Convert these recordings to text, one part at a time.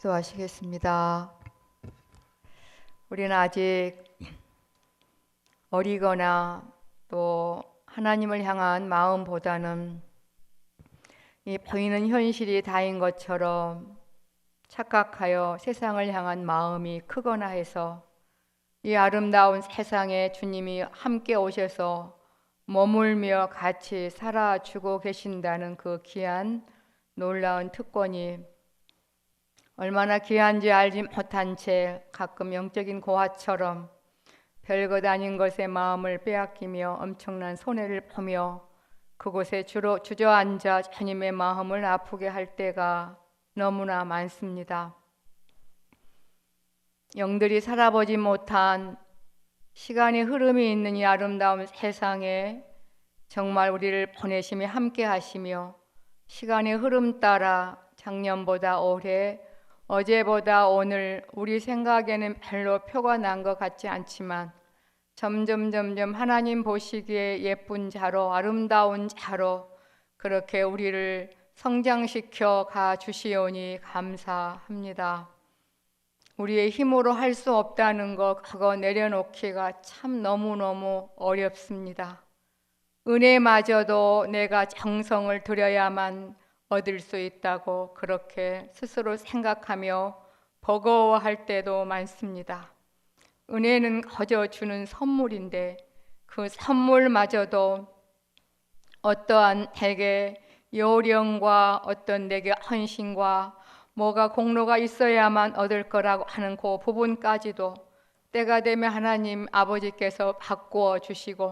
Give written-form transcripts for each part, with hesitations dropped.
기도하시겠습니다. 우리는 아직 어리거나 또 하나님을 향한 마음보다는 이 보이는 현실이 다인 것처럼 착각하여 세상을 향한 마음이 크거나 해서 이 아름다운 세상에 주님이 함께 오셔서 머물며 같이 살아주고 계신다는 그 귀한 놀라운 특권이 얼마나 귀한지 알지 못한 채 가끔 영적인 고아처럼 별것 아닌 것에 마음을 빼앗기며 엄청난 손해를 보며 그곳에 주로 주저앉아 주님의 마음을 아프게 할 때가 너무나 많습니다. 영들이 살아보지 못한 시간의 흐름이 있는 이 아름다운 세상에 정말 우리를 보내심이 함께 하시며 시간의 흐름 따라 작년보다 올해, 어제보다 오늘 우리 생각에는 별로 표가 난 것 같지 않지만 점점 하나님 보시기에 예쁜 자로, 아름다운 자로 그렇게 우리를 성장시켜 가 주시오니 감사합니다. 우리의 힘으로 할 수 없다는 거 그거 내려놓기가 참 너무너무 어렵습니다. 은혜마저도 내가 정성을 들여야만 얻을 수 있다고 그렇게 스스로 생각하며 버거워할 때도 많습니다. 은혜는 거저 주는 선물인데 그 선물마저도 어떠한 내게 요령과 어떤 내게 헌신과 뭐가 공로가 있어야만 얻을 거라고 하는 그 부분까지도 때가 되면 하나님 아버지께서 바꾸어 주시고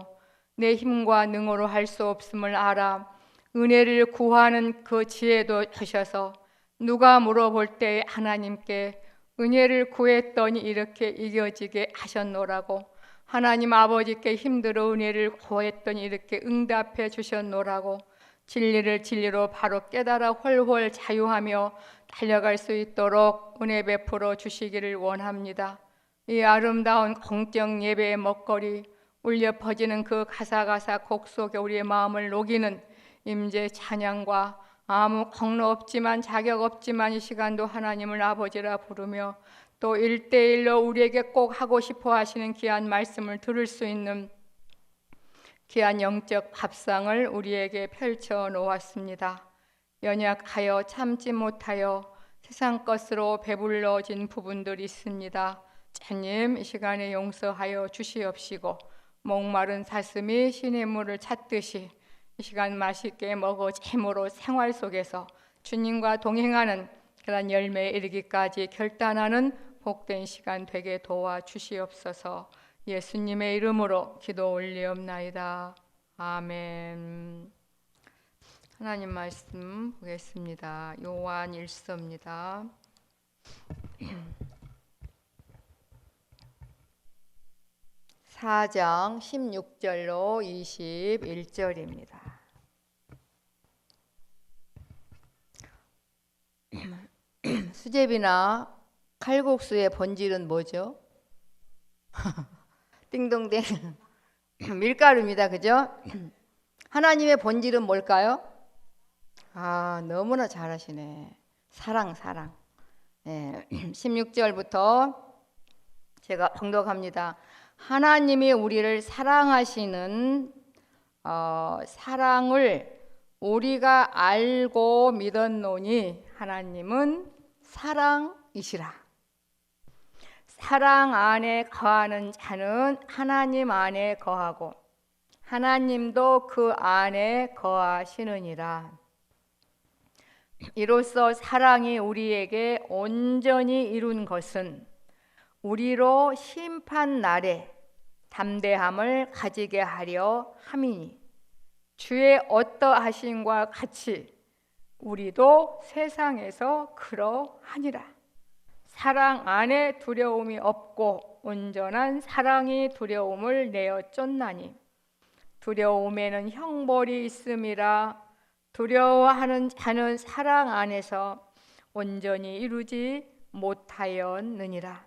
내 힘과 능으로 할 수 없음을 알아 은혜를 구하는 그 지혜도 주셔서 누가 물어볼 때 하나님께 은혜를 구했더니 이렇게 이겨지게 하셨노라고 하나님 아버지께 힘들어 은혜를 구했더니 이렇게 응답해 주셨노라고 진리를 진리로 바로 깨달아 훨훨 자유하며 달려갈 수 있도록 은혜 베풀어 주시기를 원합니다. 이 아름다운 공적 예배의 먹거리 울려 퍼지는 그 가사가사 곡 속에 우리의 마음을 녹이는 임재 찬양과 아무 공로 없지만 자격 없지만 이 시간도 하나님을 아버지라 부르며 또 1대1로 우리에게 꼭 하고 싶어 하시는 귀한 말씀을 들을 수 있는 귀한 영적 밥상을 우리에게 펼쳐 놓았습니다. 연약하여 참지 못하여 세상 것으로 배불러진 부분들이 있습니다. 주님 이 시간에 용서하여 주시옵시고 목마른 사슴이 신의 물을 찾듯이 이 시간 맛있게 먹어 재물로 생활 속에서 주님과 동행하는 그런 열매에 이르기까지 결단하는 복된 시간 되게 도와주시옵소서. 예수님의 이름으로 기도 올리옵나이다. 아멘. 하나님 말씀 보겠습니다. 요한 1서입니다. 4장 16절로 21절입니다. 수제비나 칼국수의 본질은 뭐죠? 띵동댕 밀가루입니다. 그죠? 하나님의 본질은 뭘까요? 너무나 잘하시네. 사랑. 네, 16절부터 제가 봉독합니다. 하나님이 우리를 사랑하시는 사랑을 우리가 알고 믿었노니 하나님은 사랑이시라. 사랑 안에 거하는 자는 하나님 안에 거하고 하나님도 그 안에 거하시느니라. 이로써 사랑이 우리에게 온전히 이룬 것은 우리로 심판 날에 담대함을 가지게 하려 함이니 주의 어떠하심과 같이 우리도 세상에서 그러하니라. 사랑 안에 두려움이 없고 온전한 사랑이 두려움을 내어 쫓나니 두려움에는 형벌이 있음이라. 두려워하는 자는 사랑 안에서 온전히 이루지 못하였느니라.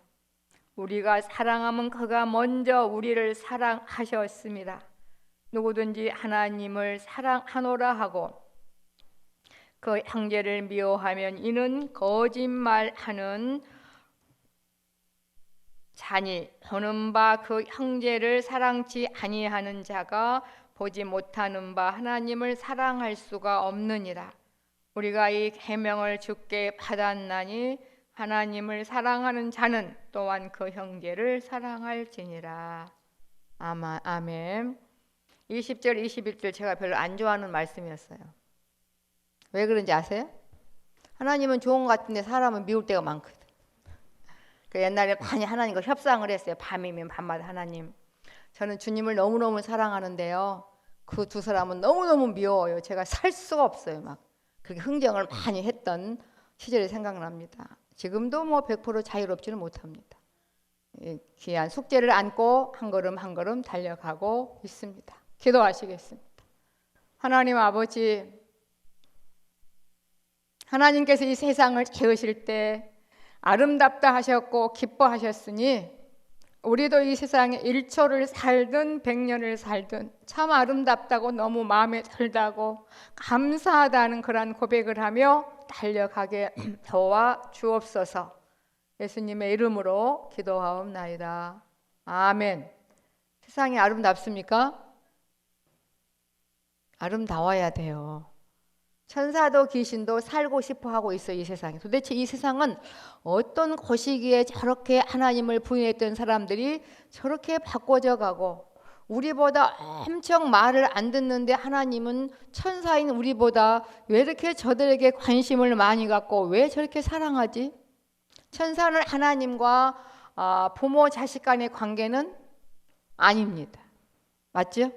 우리가 사랑하면 그가 먼저 우리를 사랑하셨습니다. 누구든지 하나님을 사랑하노라 하고 그 형제를 미워하면 이는 거짓말하는 자니 보는 바 그 형제를 사랑치 아니하는 자가 보지 못하는 바 하나님을 사랑할 수가 없느니라. 우리가 이 계명을 주께 받았나니 하나님을 사랑하는 자는 또한 그 형제를 사랑할지니라. 아멘. 20절 21절 제가 별로 안 좋아하는 말씀이었어요. 왜 그런지 아세요? 하나님은 좋은 것 같은데 사람은 미울 때가 많거든. 옛날에 많이 하나님과 협상을 했어요. 밤이면 밤마다 하나님, 저는 주님을 너무너무 사랑하는데요, 그 두 사람은 너무너무 미워요. 제가 살 수가 없어요. 막 그렇게 흥정을 많이 했던 시절이 생각납니다. 지금도 뭐 100% 자유롭지는 못합니다. 귀한 숙제를 안고 한 걸음 한 걸음 달려가고 있습니다. 기도하시겠습니다. 하나님 아버지, 하나님께서 이 세상을 지으실 때 아름답다 하셨고 기뻐하셨으니 우리도 이 세상에 1초를 살든 100년을 살든 참 아름답다고 너무 마음에 들다고 감사하다는 그런 고백을 하며 달려가게 도와 주옵소서. 예수님의 이름으로 기도하옵나이다. 아멘. 세상이 아름답습니까? 아름다워야 돼요. 천사도 귀신도 살고 싶어 하고 있어요. 이 세상에. 도대체 이 세상은 어떤 곳이기에 저렇게 하나님을 부인했던 사람들이 저렇게 바꿔져 가고, 우리보다 엄청 말을 안 듣는데 하나님은 천사인 우리보다 왜 이렇게 저들에게 관심을 많이 갖고 왜 저렇게 사랑하지? 천사는 하나님과 부모 자식 간의 관계는 아닙니다. 맞죠?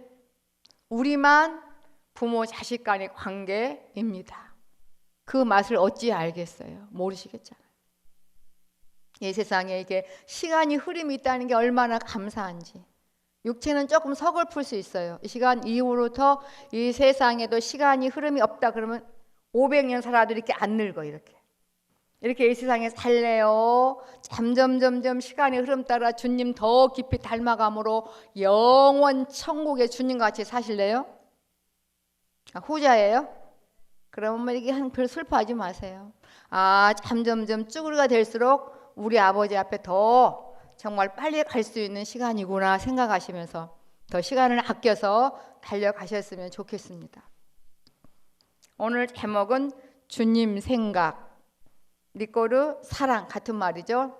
우리만 부모 자식 간의 관계입니다. 그 맛을 어찌 알겠어요? 모르시겠잖아요. 이 세상에 이게 시간이 흐름이 있다는 게 얼마나 감사한지. 육체는 조금 서글플 수 있어요. 이 시간 이후로부터 이 세상에도 시간이 흐름이 없다 그러면 500년 살아도 이렇게 안 늙어. 이렇게 이 세상에 살래요. 점점 시간의 흐름 따라 주님 더 깊이 닮아감으로 영원 천국의 주님과 같이 사실래요? 후자예요? 그러면 이게 별 슬퍼하지 마세요. 점점점 쭈그리가 될수록 우리 아버지 앞에 더 정말 빨리 갈 수 있는 시간이구나 생각하시면서 더 시간을 아껴서 달려가셨으면 좋겠습니다. 오늘 제목은 주님 생각, 리꼬르 사랑 같은 말이죠.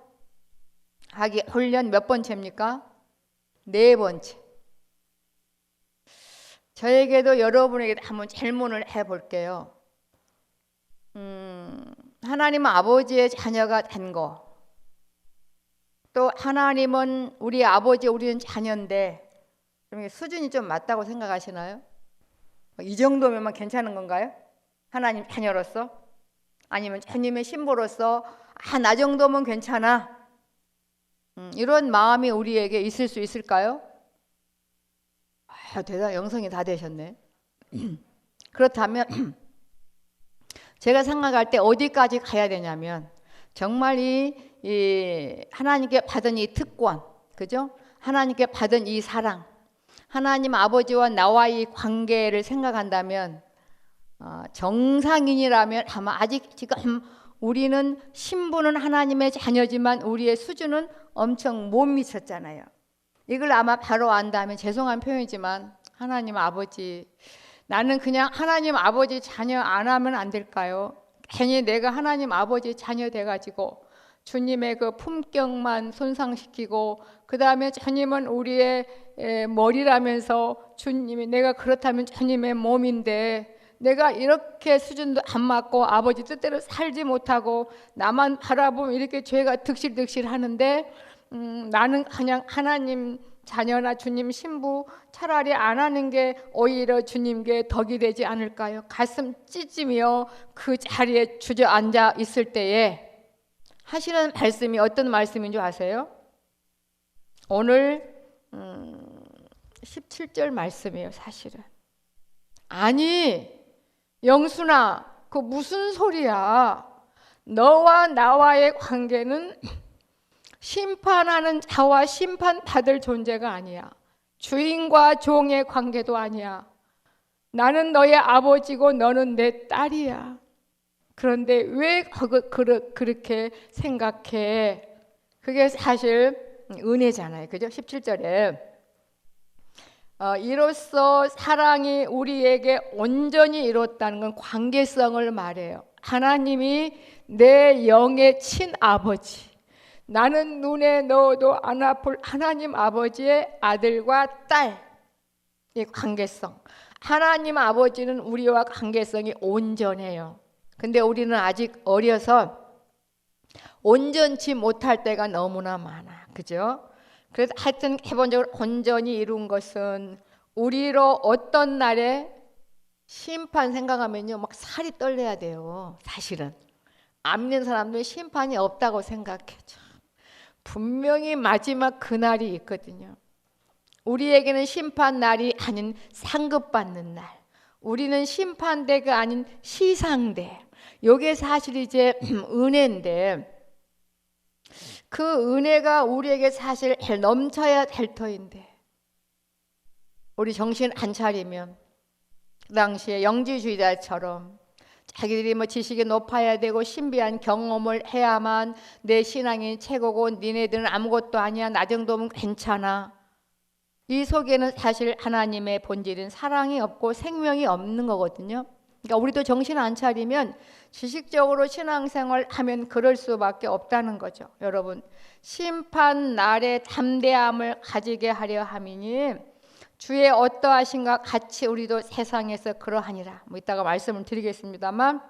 하기 훈련 몇 번째입니까? 4번째. 저에게도 여러분에게 한번 질문을 해볼게요. 하나님은 아버지의 자녀가 된 거, 또 하나님은 우리 아버지, 우리는 자녀인데 수준이 좀 맞다고 생각하시나요? 이 정도면 괜찮은 건가요? 하나님 자녀로서? 아니면 주님의 신부로서 나 정도면 괜찮아, 이런 마음이 우리에게 있을 수 있을까요? 대단 영성이 다 되셨네. 그렇다면 제가 생각할 때 어디까지 가야 되냐면, 정말 이 하나님께 받은 이 특권, 그죠? 하나님께 받은 이 사랑, 하나님 아버지와 나와의 관계를 생각한다면 정상인이라면 아마 아직 지금 우리는 신부는 하나님의 자녀지만 우리의 수준은 엄청 못 미쳤잖아요. 이걸 아마 바로 안다면, 죄송한 표현이지만 하나님 아버지, 나는 그냥 하나님 아버지 자녀 안 하면 안 될까요? 괜히 내가 하나님 아버지 자녀 돼가지고 주님의 그 품격만 손상시키고, 그 다음에 주님은 우리의 머리라면서 주님이, 내가 그렇다면 주님의 몸인데 내가 이렇게 수준도 안 맞고 아버지 뜻대로 살지 못하고 나만 바라보면 이렇게 죄가 득실득실 하는데, 나는 그냥 하나님 자녀나 주님 신부 차라리 안 하는 게 오히려 주님께 덕이 되지 않을까요? 가슴 찢으며 그 자리에 주저앉아 있을 때에 하시는 말씀이 어떤 말씀인 줄 아세요? 오늘 17절 말씀이에요. 사실은 아니 영순아, 그 무슨 소리야? 너와 나와의 관계는 심판하는 자와 심판받을 존재가 아니야. 주인과 종의 관계도 아니야. 나는 너의 아버지고 너는 내 딸이야. 그런데 왜 그렇게 생각해? 그게 사실 은혜잖아요. 그죠? 17절에 이로써 사랑이 우리에게 온전히 이뤘다는 건 관계성을 말해요. 하나님이 내 영의 친아버지, 나는 눈에 넣어도 안 아플 하나님 아버지의 아들과 딸, 이 관계성. 하나님 아버지는 우리와 관계성이 온전해요. 근데 우리는 아직 어려서 온전치 못할 때가 너무나 많아. 그죠? 그래서 하여튼 기본적으로 온전히 이룬 것은 우리로 어떤 날에 심판 생각하면요, 막 살이 떨려야 돼요. 사실은 안 믿는 사람들은 심판이 없다고 생각해요. 분명히 마지막 그날이 있거든요. 우리에게는 심판 날이 아닌 상급받는 날, 우리는 심판대가 아닌 시상대. 요게 사실 이제 은혜인데, 그 은혜가 우리에게 사실 넘쳐야 될 터인데, 우리 정신 안 차리면 그 당시에 영지주의자처럼 자기들이 뭐 지식이 높아야 되고 신비한 경험을 해야만 내 신앙이 최고고 니네들은 아무것도 아니야, 나 정도면 괜찮아. 이 속에는 사실 하나님의 본질인 사랑이 없고 생명이 없는 거거든요. 그러니까 우리도 정신 안 차리면 지식적으로 신앙생활 하면 그럴 수밖에 없다는 거죠. 여러분, 심판 날의 담대함을 가지게 하려 함이니 주의 어떠하신가 같이 우리도 세상에서 그러하니라. 뭐 이따가 말씀을 드리겠습니다만,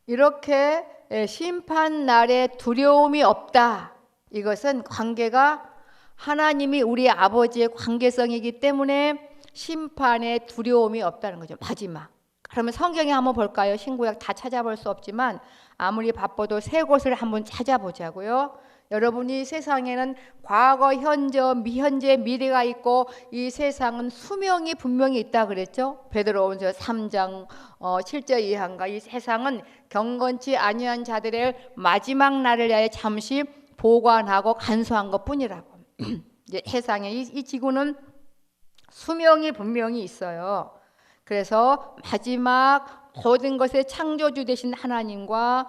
이렇게 심판 날에 두려움이 없다. 이것은 관계가 하나님이 우리 아버지의 관계성이기 때문에 심판에 두려움이 없다는 거죠. 마지막. 그러면 성경에 한번 볼까요? 신구약 다 찾아볼 수 없지만 아무리 바빠도 세 곳을 한번 찾아보자고요. 여러분이 세상에는 과거, 현재, 미현재, 미래가 있고 이 세상은 수명이 분명히 있다 그랬죠. 베드로전서 3장 7절 이하인가. 이 세상은 경건치 아니한 자들의 마지막 날을 위하여 잠시 보관하고 간수한 것뿐이라고. 이제 세상에 이 지구는 수명이 분명히 있어요. 그래서 마지막 모든 것의 창조주 되신 하나님과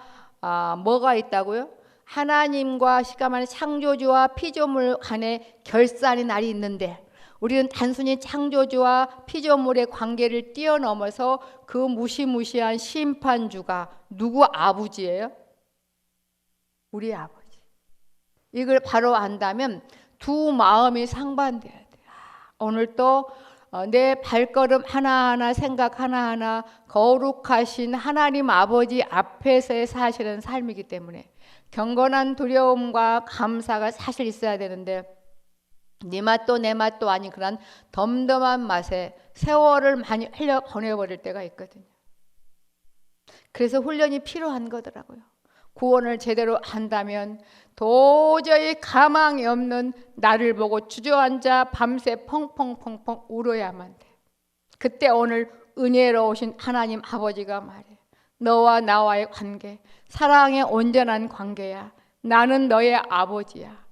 뭐가 있다고요? 하나님과 시가만의 창조주와 피조물 간의 결산의 날이 있는데, 우리는 단순히 창조주와 피조물의 관계를 뛰어넘어서 그 무시무시한 심판주가 누구 아버지예요? 우리 아버지. 이걸 바로 안다면 두 마음이 상반돼야 돼요. 오늘 또 내 발걸음 하나하나, 생각 하나하나 거룩하신 하나님 아버지 앞에서의 사실은 삶이기 때문에 경건한 두려움과 감사가 사실 있어야 되는데, 네 맛도 내 맛도 아닌 그런 덤덤한 맛에 세월을 많이 흘려 보내버릴 때가 있거든요. 그래서 훈련이 필요한 거더라고요. 구원을 제대로 한다면 도저히 가망이 없는 나를 보고 주저앉아 밤새 펑펑펑펑 울어야만 돼. 그때 오늘 은혜로우신 하나님 아버지가 말해, 너와 나와의 관계, 사랑의 온전한 관계야. 나는 너의 아버지야.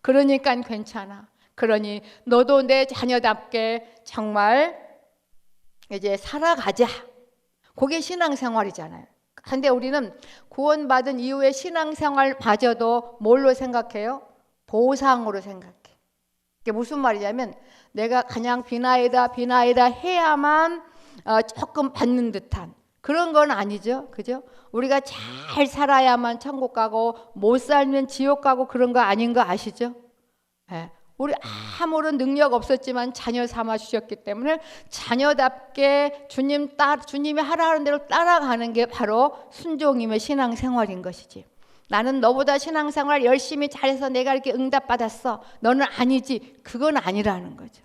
그러니까 괜찮아. 그러니 너도 내 자녀답게 정말 이제 살아가자. 그게 신앙생활이잖아요. 근데 우리는 구원받은 이후에 신앙생활마저도 뭘로 생각해요? 보상으로 생각해. 이게 무슨 말이냐면 내가 그냥 비나이다 해야만 조금 받는 듯한 그런 건 아니죠. 그죠? 우리가 잘 살아야만 천국 가고 못 살면 지옥 가고 그런 거 아닌 거 아시죠? 네. 우리 아무런 능력 없었지만 자녀 삼아 주셨기 때문에 자녀답게 주님이 하라는 대로 따라가는 게 바로 순종임의 신앙생활인 것이지. 나는 너보다 신앙생활 열심히 잘해서 내가 이렇게 응답받았어, 너는 아니지, 그건 아니라는 거죠.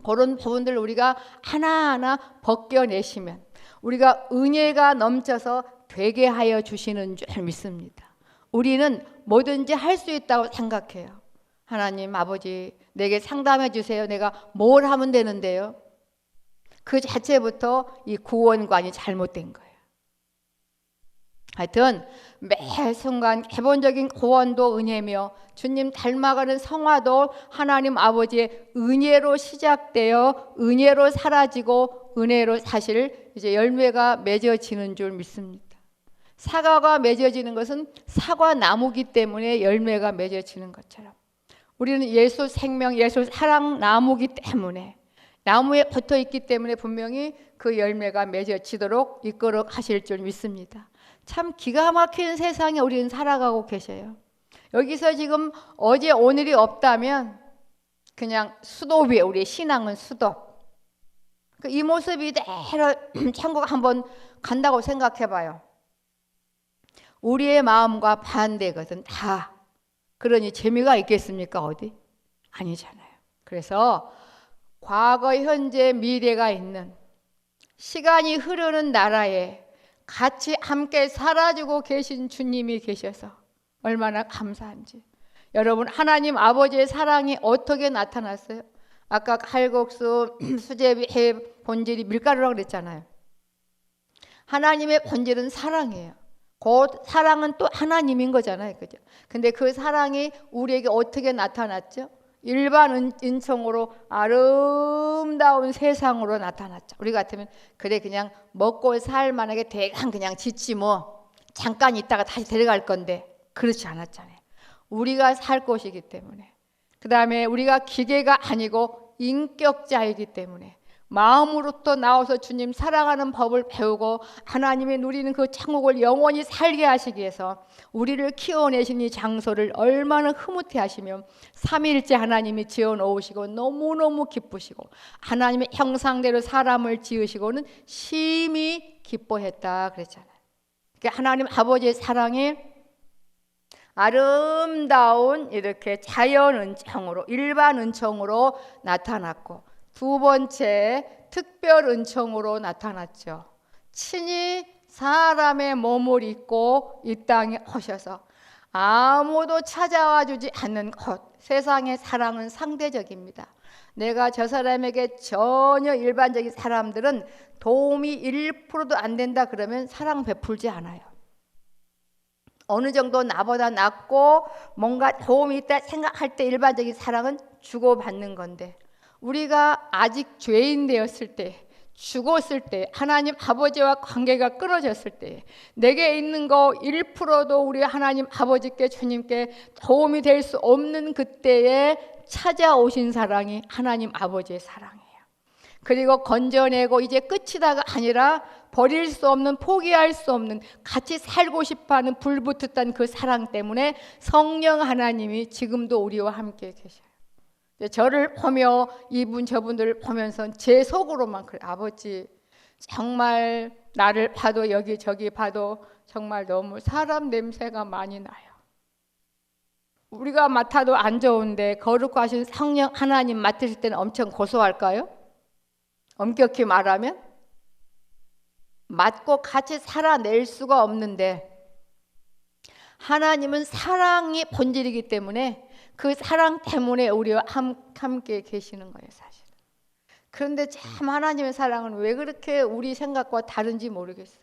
그런 부분들을 우리가 하나하나 벗겨내시면 우리가 은혜가 넘쳐서 되게 하여 주시는 줄 믿습니다. 우리는 뭐든지 할 수 있다고 생각해요. 하나님 아버지, 내게 상담해 주세요. 내가 뭘 하면 되는데요? 그 자체부터 이 구원관이 잘못된 거예요. 하여튼 매 순간 기본적인 구원도 은혜며 주님 닮아가는 성화도 하나님 아버지의 은혜로 시작되어 은혜로 사라지고 은혜로 사실 이제 열매가 맺어지는 줄 믿습니다. 사과가 맺어지는 것은 사과 나무기 때문에 열매가 맺어지는 것처럼 우리는 예수 생명, 예수 사랑 나무기 때문에 나무에 붙어 있기 때문에 분명히 그 열매가 맺어지도록 이끌어 가실 줄 믿습니다. 참 기가 막힌 세상에 우리는 살아가고 계셔요. 여기서 지금 어제 오늘이 없다면 그냥 수도비에 우리의 신앙은 수도. 이 모습이 이대로 천국 한번 간다고 생각해 봐요. 우리의 마음과 반대거든 다. 그러니 재미가 있겠습니까 어디? 아니잖아요. 그래서 과거, 현재, 미래가 있는 시간이 흐르는 나라에 같이 함께 살아주고 계신 주님이 계셔서 얼마나 감사한지. 여러분 하나님 아버지의 사랑이 어떻게 나타났어요? 아까 칼국수, 수제비의 본질이 밀가루라고 그랬잖아요. 하나님의 본질은 사랑이에요. 곧 사랑은 또 하나님인 거잖아요. 그죠? 근데 그 사랑이 우리에게 어떻게 나타났죠? 일반 은총으로 아름다운 세상으로 나타났죠. 우리 같으면 그래 그냥 먹고 살 만하게 대강 그냥 짓지 뭐 잠깐 있다가 다시 데려갈 건데 그렇지 않았잖아요. 우리가 살 것이기 때문에 그 다음에 우리가 기계가 아니고 인격자이기 때문에 마음으로부터 나와서 주님 사랑하는 법을 배우고 하나님의 누리는 그 천국을 영원히 살게 하시기 위해서 우리를 키워내신 이 장소를 얼마나 흐뭇해 하시며 삼위일체 하나님이 지어놓으시고 너무너무 기쁘시고 하나님의 형상대로 사람을 지으시고는 심히 기뻐했다 그랬잖아요. 그러니까 하나님 아버지의 사랑이 아름다운 이렇게 자연 은총으로 일반 은총으로 나타났고 두 번째 특별 은총으로 나타났죠. 친히 사람의 몸을 입고 이 땅에 오셔서 아무도 찾아와 주지 않는 곳. 세상의 사랑은 상대적입니다. 내가 저 사람에게 전혀 일반적인 사람들은 도움이 1%도 안 된다 그러면 사랑 베풀지 않아요. 어느 정도 나보다 낫고 뭔가 도움이 있다 생각할 때 일반적인 사랑은 주고받는 건데 우리가 아직 죄인 되었을 때 죽었을 때 하나님 아버지와 관계가 끊어졌을 때 내게 있는 거 1%도 우리 하나님 아버지께 주님께 도움이 될 수 없는 그때에 찾아오신 사랑이 하나님 아버지의 사랑이에요. 그리고 건져내고 이제 끝이다가 아니라 버릴 수 없는 포기할 수 없는 같이 살고 싶어하는 불붙었던 그 사랑 때문에 성령 하나님이 지금도 우리와 함께 계셔요. 저를 보며 이분 저분들을 보면서 제 속으로만 그래. 아버지 정말 나를 봐도 여기저기 봐도 정말 너무 사람 냄새가 많이 나요. 우리가 맡아도 안 좋은데 거룩하신 성령 하나님 맡으실 때는 엄청 고소할까요? 엄격히 말하면 맡고 같이 살아낼 수가 없는데 하나님은 사랑이 본질이기 때문에 그 사랑 때문에 우리와 함께 계시는 거예요, 사실. 그런데 참 하나님의 사랑은 왜 그렇게 우리 생각과 다른지 모르겠어요.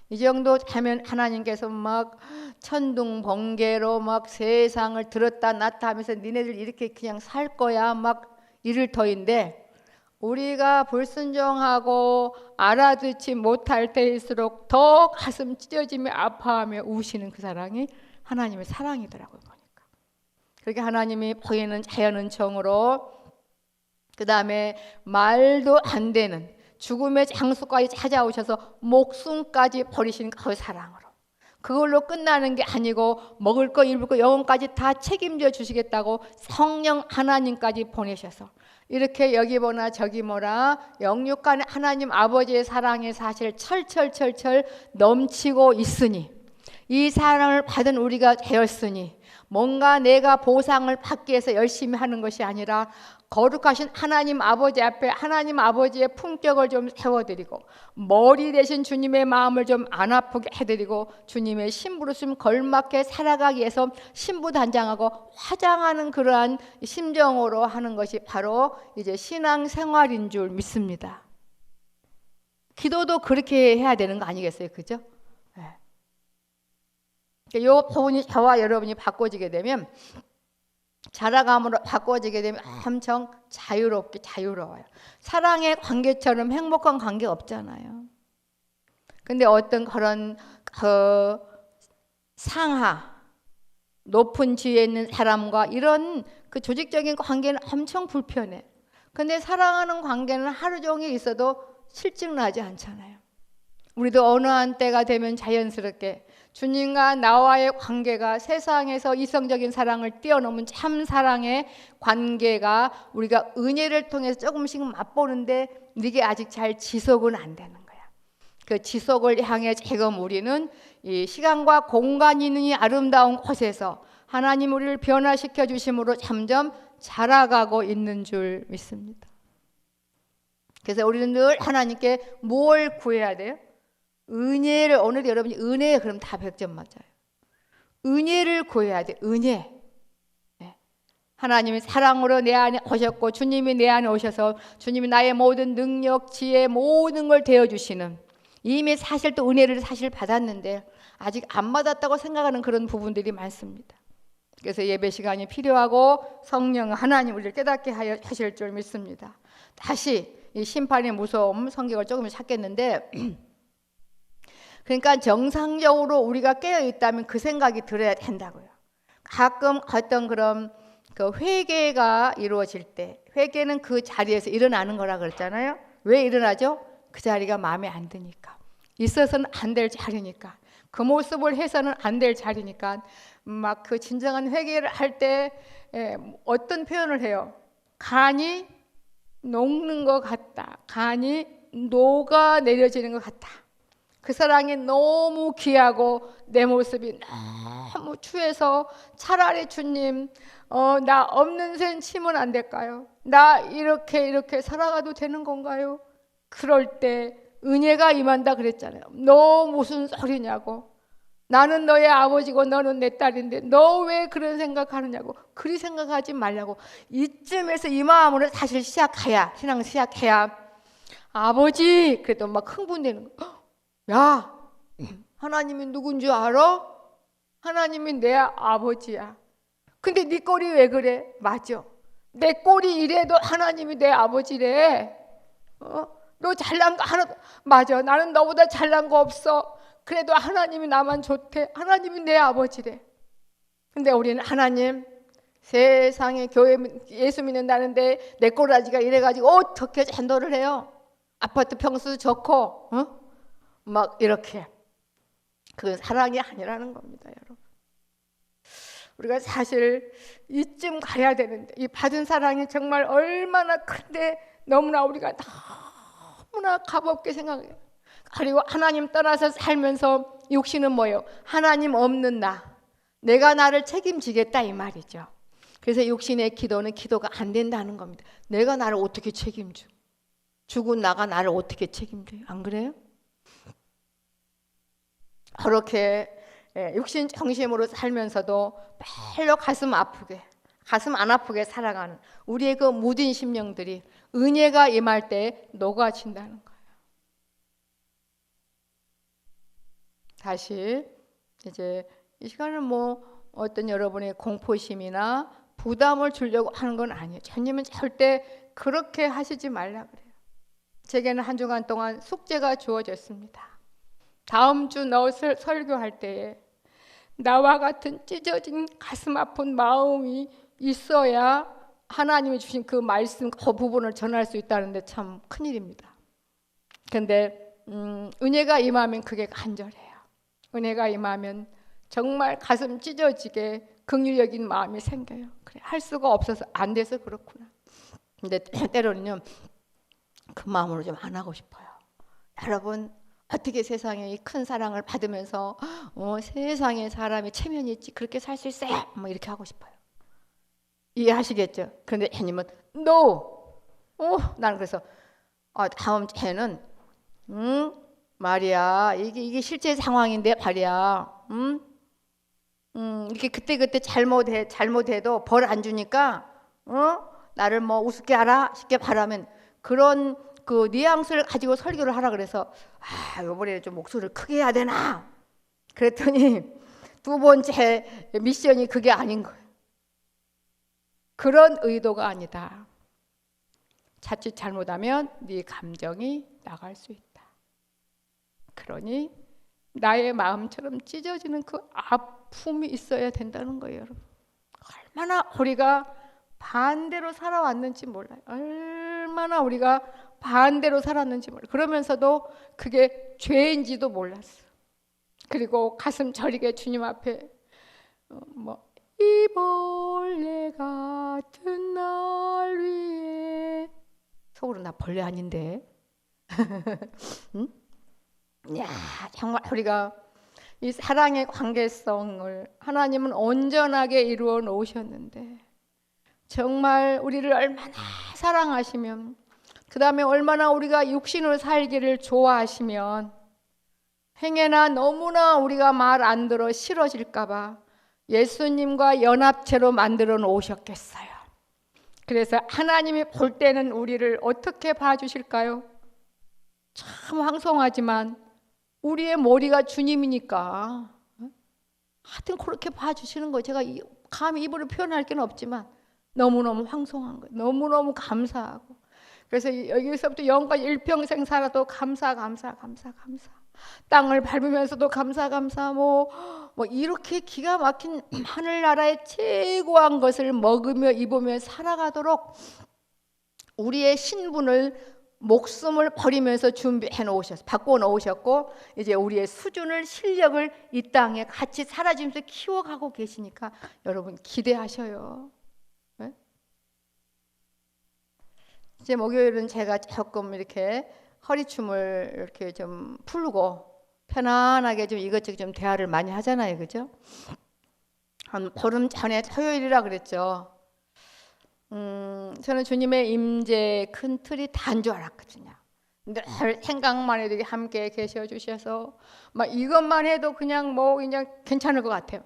이 정도 되면 하나님께서 막 천둥번개로 막 세상을 들었다 놨다 하면서 니네들 이렇게 그냥 살 거야 막 이럴 터인데 우리가 불순종하고 알아듣지 못할 때일수록 더 가슴 찢어지며 아파하며 우시는 그 사랑이 하나님의 사랑이더라고요. 보니까. 그렇게 하나님이 보이는 자연은총으로 그 다음에 말도 안 되는 죽음의 장소까지 찾아오셔서 목숨까지 버리신 그 사랑으로 그걸로 끝나는 게 아니고 먹을 거 입을 거 영혼까지 다 책임져 주시겠다고 성령 하나님까지 보내셔서 이렇게 여기 보나 저기 뭐라 영육간에 하나님 아버지의 사랑의 사실 철철철철 넘치고 있으니 이 사랑을 받은 우리가 되었으니 뭔가 내가 보상을 받기 위해서 열심히 하는 것이 아니라 거룩하신 하나님 아버지 앞에 하나님 아버지의 품격을 좀 세워드리고 머리 대신 주님의 마음을 좀 안 아프게 해드리고 주님의 신부로서 걸맞게 살아가기 위해서 신부단장하고 화장하는 그러한 심정으로 하는 것이 바로 이제 신앙생활인 줄 믿습니다. 기도도 그렇게 해야 되는 거 아니겠어요? 그죠? 네. 이 부분이 저와 여러분이 바꿔지게 되면, 자라감으로 바꿔지게 되면 엄청 자유롭게 자유로워요. 사랑의 관계처럼 행복한 관계 없잖아요. 근데 어떤 그런 그 상하, 높은 지위에 있는 사람과 이런 그 조직적인 관계는 엄청 불편해. 근데 사랑하는 관계는 하루 종일 있어도 실증나지 않잖아요. 우리도 어느 한때가 되면 자연스럽게 주님과 나와의 관계가 세상에서 이성적인 사랑을 뛰어넘은 참 사랑의 관계가 우리가 은혜를 통해서 조금씩 맛보는데 이게 아직 잘 지속은 안 되는 거야. 그 지속을 향해 지금 우리는 이 시간과 공간이 있는 이 아름다운 곳에서 하나님 우리를 변화시켜 주심으로 점점 자라가고 있는 줄 믿습니다. 그래서 우리는 늘 하나님께 뭘 구해야 돼요? 은혜를. 오늘 여러분이 은혜에 그럼 다 100점 맞아요. 은혜를 구해야 돼. 은혜. 하나님이 사랑으로 내 안에 오셨고 주님이 내 안에 오셔서 주님이 나의 모든 능력, 지혜, 모든 걸 되어주시는, 이미 사실 또 은혜를 사실 받았는데 아직 안 받았다고 생각하는 그런 부분들이 많습니다. 그래서 예배 시간이 필요하고 성령 하나님 우리를 깨닫게 하실 줄 믿습니다. 다시 이 심판의 무서움 성경을 조금 찾겠는데 그러니까 정상적으로 우리가 깨어 있다면 그 생각이 들어야 된다고요. 가끔 어떤 그런 그 회개가 이루어질 때, 회개는 그 자리에서 일어나는 거라 그랬잖아요. 왜 일어나죠? 그 자리가 마음에 안 드니까, 있어서는 안 될 자리니까, 그 모습을 해서는 안 될 자리니까 막 그 진정한 회개를 할 때 어떤 표현을 해요? 간이 녹는 것 같다. 간이 녹아 내려지는 것 같다. 그 사랑이 너무 귀하고 내 모습이 너무 추해서 차라리 주님 나 없는 셈 치면 안 될까요? 나 이렇게 살아가도 되는 건가요? 그럴 때 은혜가 임한다 그랬잖아요. 너 무슨 소리냐고. 나는 너의 아버지고 너는 내 딸인데 너 왜 그런 생각하느냐고. 그리 생각하지 말라고. 이쯤에서 이 마음으로 사실 시작해야, 신앙 시작해야, 아버지 그래도 막 흥분되는 거. 야, 하나님이 누군 줄 알아? 하나님이 내 아버지야. 근데 네 꼴이 왜 그래? 맞아. 내 꼴이 이래도 하나님이 내 아버지래. 너 잘난 거 하나도. 맞아. 나는 너보다 잘난 거 없어. 그래도 하나님이 나만 좋대. 하나님이 내 아버지래. 근데 우리는 하나님, 세상에 교회 예수 믿는다는데 내 꼬라지가 이래가지고 어떻게 전도를 해요? 아파트 평수 좋고 막 이렇게. 그건 사랑이 아니라는 겁니다, 여러분. 우리가 사실 이쯤 가야 되는데, 이 받은 사랑이 정말 얼마나 큰데 너무나 우리가 너무나 값없게 생각해요. 그리고 하나님 떠나서 살면서 육신은 뭐예요? 하나님 없는 나, 내가 나를 책임지겠다 이 말이죠. 그래서 육신의 기도는 기도가 안 된다는 겁니다. 내가 나를 어떻게 책임져? 죽은 나가 나를 어떻게 책임져요? 안 그래요? 그렇게 육신 정심으로 살면서도 별로 가슴 안 아프게 살아가는 우리의 그 무딘 심령들이 은혜가 임할 때 녹아진다는 거예요. 다시 이제 이 시간은 뭐 어떤 여러분의 공포심이나 부담을 주려고 하는 건 아니에요. 주님은 절대 그렇게 하시지 말라 그래요. 제게는 한 주간 동안 숙제가 주어졌습니다. 다음 주 너 설교할 때에 나와 같은 찢어진 가슴 아픈 마음이 있어야 하나님이 주신 그 말씀 그 부분을 전할 수 있다는데 참 큰일입니다. 그런데 은혜가 임하면 그게 간절해요. 은혜가 임하면 정말 가슴 찢어지게 긍휼적인 마음이 생겨요. 그래, 할 수가 없어서 안 돼서 그렇구나. 근데 때로는요 그 마음으로 좀 안 하고 싶어요. 여러분 어떻게 세상에 이 큰 사랑을 받으면서 세상에 사람이 체면이 있지 그렇게 살 수 있어요? 뭐 이렇게 하고 싶어요. 이해하시겠죠? 그런데 예수님은 No. 나는 그래서 다음 주에는 말이야 이게 실제 상황인데 말이야. 이렇게 그때 잘못해도 벌 안 주니까 나를 뭐 우습게 알아 쉽게 바라면 그런 그 뉘앙스를 가지고 설교를 하라 그래서 이번에 좀 목소리를 크게 해야 되나? 그랬더니 두 번째 미션이 그게 아닌 거예요. 그런 의도가 아니다. 자칫 잘못하면 네 감정이 나갈 수 있다. 그러니 나의 마음처럼 찢어지는 그 아픔이 있어야 된다는 거예요, 여러분. 얼마나 우리가 반대로 살아왔는지 몰라요. 얼마나 우리가 반대로 살았는지 몰라요. 그러면서도 그게 죄인지도 몰랐어. 그리고 가슴 저리게 주님 앞에 이 벌레 같은 날 위에, 속으로 나 벌레 아닌데 응? 야, 정말 우리가 이 사랑의 관계성을 하나님은 온전하게 이루어 놓으셨는데, 정말 우리를 얼마나 사랑하시면, 그 다음에 얼마나 우리가 육신으로 살기를 좋아하시면, 행여나 너무나 우리가 말 안 들어 싫어질까봐 예수님과 연합체로 만들어 놓으셨겠어요. 그래서 하나님이 볼 때는 우리를 어떻게 봐주실까요? 참 황송하지만 우리의 머리가 주님이니까 하여튼 그렇게 봐주시는 거예요. 제가 감히 입으로 표현할 게 없지만 너무너무 황송한 거예요. 너무너무 감사하고. 그래서 여기서부터 영까지 일평생 살아도 감사. 땅을 밟으면서도 감사. 뭐 이렇게 기가 막힌 하늘나라의 최고한 것을 먹으며 입으며 살아가도록 우리의 신분을, 목숨을 버리면서 준비해 놓으셨어요. 바꿔 놓으셨고, 이제 우리의 수준을, 실력을 이 땅에 같이 살아지면서 키워가고 계시니까 여러분 기대하셔요. 네? 이제 목요일은 제가 조금 이렇게 허리춤을 이렇게 좀 풀고 편안하게 좀 이것저것 좀 대화를 많이 하잖아요, 그죠? 한 보름 전에 토요일이라 그랬죠. 저는 주님의 임재 큰 틀이 다인 줄 알았거든요. 늘 생각만 해도 함께 계셔 주셔서 막 이것만 해도 그냥 괜찮을 것 같아요.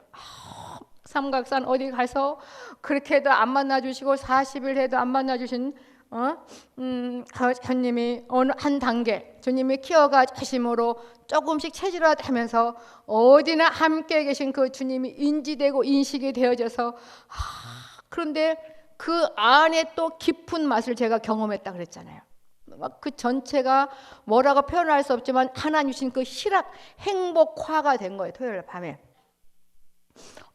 삼각산 어디 가서 그렇게 해도 안 만나 주시고 40일 해도 안 만나 주신 주님이 어느 한 단계 주님이 키워가 주심으로 조금씩 체질화되면서 어디나 함께 계신 그 주님이 인지되고 인식이 되어져서, 그런데 그 안에 또 깊은 맛을 제가 경험했다 그랬잖아요. 막 그 전체가 뭐라고 표현할 수 없지만 하나님 주신 그 희락, 행복화가 된 거예요. 토요일 밤에.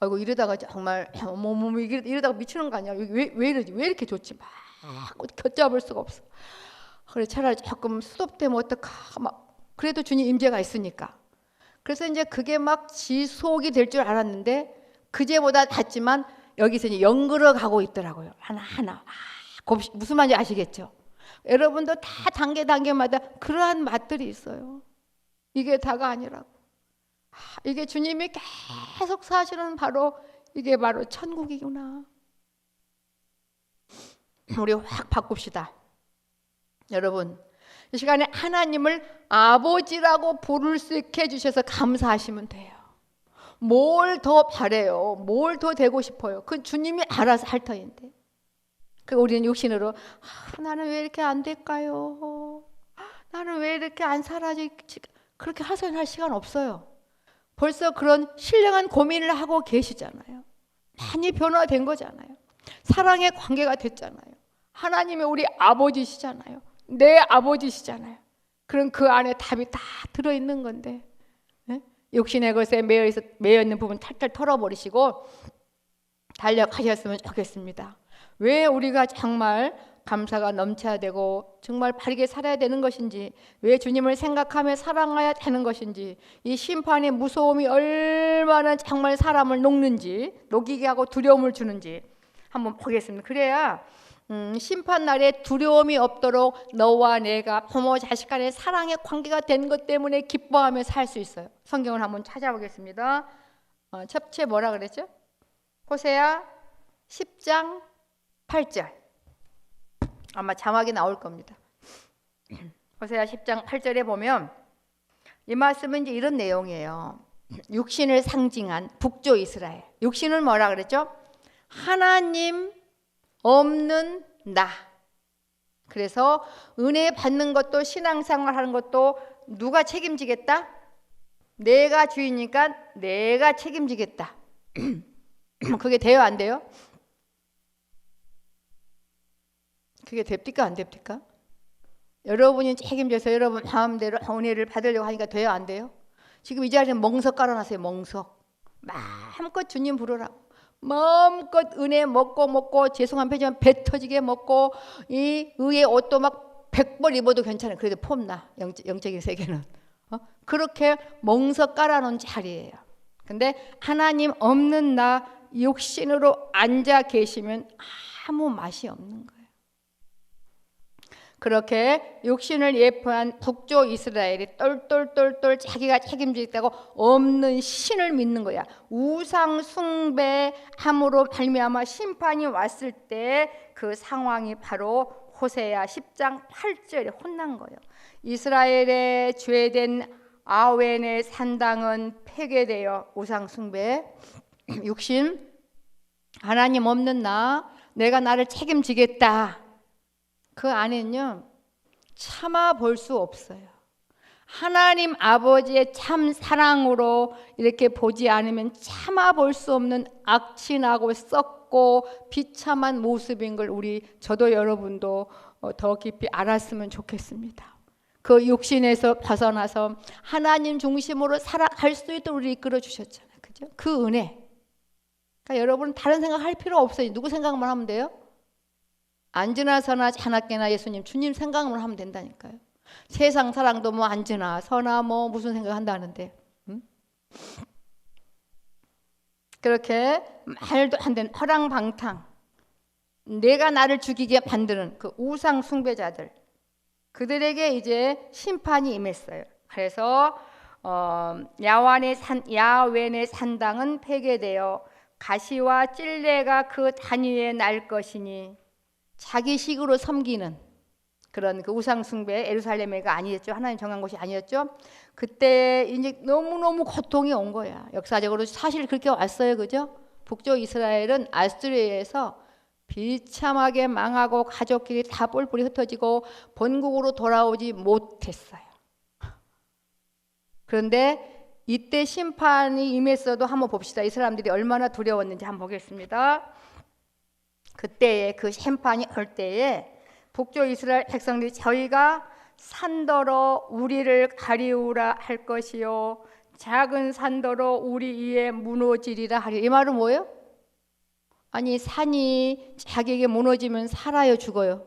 아이고 이러다가 정말 어머머 이러다가 미치는 거 아니야? 왜 이러지? 왜 이렇게 좋지? 막 걷잡을 수가 없어. 그래 차라리 조금 스톱되면 어떡하? 막 그래도 주님 임재가 있으니까. 그래서 이제 그게 막 지속이 될 줄 알았는데 그제보다 낫지만 여기서 이제 연그러 가고 있더라고요. 하나. 무슨 말인지 아시겠죠? 여러분도 다 단계마다 그러한 맛들이 있어요. 이게 다가 아니라고. 이게 주님이 계속 사시는 이게 바로 천국이구나. 우리 확 바꿉시다. 여러분, 이 시간에 하나님을 아버지라고 부를 수 있게 해주셔서 감사하시면 돼요. 뭘 더 바래요? 뭘 더 되고 싶어요? 그 주님이 알아서 할 터인데. 우리는 육신으로 나는 왜 이렇게 안 될까요? 나는 왜 이렇게 안 살아지지? 그렇게 하소연할 시간 없어요. 벌써 그런 신령한 고민을 하고 계시잖아요. 많이 변화된 거잖아요. 사랑의 관계가 됐잖아요. 하나님이 우리 아버지시잖아요. 내 아버지시잖아요. 그럼 그 안에 답이 다 들어있는 건데, 네? 육신의 것에 매여 있는 부분 탈탈 털어버리시고 달려가셨으면 좋겠습니다. 왜 우리가 정말 감사가 넘쳐야 되고 정말 바르게 살아야 되는 것인지, 왜 주님을 생각하며 사랑해야 되는 것인지, 이 심판의 무서움이 얼마나 정말 사람을 녹이게 하고 두려움을 주는지 한번 보겠습니다. 그래야 심판날에 두려움이 없도록 너와 내가 부모 자식 간의 사랑의 관계가 된 것 때문에 기뻐하며 살 수 있어요. 성경을 한번 찾아보겠습니다. 첫째 뭐라 그랬죠? 호세아 10장 8절. 아마 자막이 나올 겁니다. 호세아 10장 8절에 보면 이 말씀은 이제 이런 내용이에요. 육신을 상징한 북조 이스라엘. 육신은 뭐라 그랬죠? 하나님 없는 나. 그래서 은혜 받는 것도 신앙생활 하는 것도 누가 책임지겠다? 내가 주인이니까 내가 책임지겠다. 그게 돼요, 안 돼요? 그게 됩니까, 안 됩니까? 여러분이 책임져서 여러분 마음대로 은혜를 받으려고 하니까 돼요, 안 돼요? 지금 이 자리에 멍석 깔아놨어요. 멍석. 마음껏 주님 부르라고. 마음껏 은혜 먹고 죄송한 표현 배 터지게 먹고 이 의의 옷도 막 100벌 입어도 괜찮아요. 그래도 폼나 영적인 세계는. 그렇게 멍석 깔아놓은 자리예요. 근데 하나님 없는 나 육신으로 앉아 계시면 아무 맛이 없는 거예요. 그렇게 육신을 예표한 북조 이스라엘이 똘똘똘똘 자기가 책임지겠다고 없는 신을 믿는 거야. 우상 숭배함으로 말미암아 심판이 왔을 때 그 상황이 바로 호세아 10장 8절에 혼난 거예요. 이스라엘의 죄된 아웬의 산당은 폐괴되어 우상 숭배, 육신, 하나님 없는 나, 내가 나를 책임지겠다. 그 안에는요 참아 볼 수 없어요. 하나님 아버지의 참 사랑으로 이렇게 보지 않으면 참아 볼 수 없는 악취나고 썩고 비참한 모습인 걸 저도 여러분도 더 깊이 알았으면 좋겠습니다. 그 육신에서 벗어나서 하나님 중심으로 살아갈 수 있도록 우리 이끌어 주셨잖아요. 그죠? 그 은혜. 그러니까 여러분 다른 생각할 필요 없어요. 누구 생각만 하면 돼요? 안지나 서나 자나깨나 예수님 주님 생각만 하면 된다니까요. 세상 사랑도 뭐 안지나 서나 뭐 무슨 생각한다는데 그렇게 말도 안 되는 허랑방탕 내가 나를 죽이게 만드는 그 우상 숭배자들 그들에게 이제 심판이 임했어요. 그래서 야웬의 산당은 폐괴되어 가시와 찔레가 그 단위에 날 것이니 자기 식으로 섬기는 그런 그 우상 숭배 예루살렘에가 아니었죠. 하나님 정한 곳이 아니었죠. 그때 이제 너무너무 고통이 온 거야. 역사적으로 사실 그렇게 왔어요. 그죠? 북쪽 이스라엘은 아수르에서 비참하게 망하고 가족끼리 다 뿔뿔이 흩어지고 본국으로 돌아오지 못했어요. 그런데 이때 심판이 임했어도 한번 봅시다. 이 사람들이 얼마나 두려웠는지 한번 보겠습니다. 그때에 그 심판이 올 때에 북쪽 이스라엘 백성들이 저희가 산더러 우리를 가리우라 할 것이요 작은 산더러 우리 위에 무너지리라 하리. 이 말은 뭐예요? 아니 산이 자기에게 무너지면 살아요, 죽어요?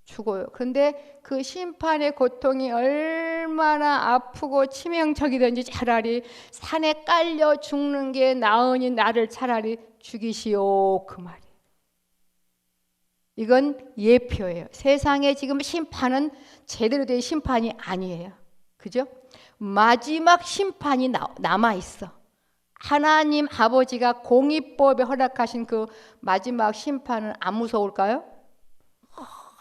죽어요. 그런데 그 심판의 고통이 얼마나 아프고 치명적이든지 차라리 산에 깔려 죽는 게 나으니 나를 차라리 죽이시오 그 말이에요. 이건 예표예요. 세상에 지금 심판은 제대로 된 심판이 아니에요. 그죠? 마지막 심판이 남아 있어. 하나님 아버지가 공의법에 허락하신 그 마지막 심판은 안 무서울까요?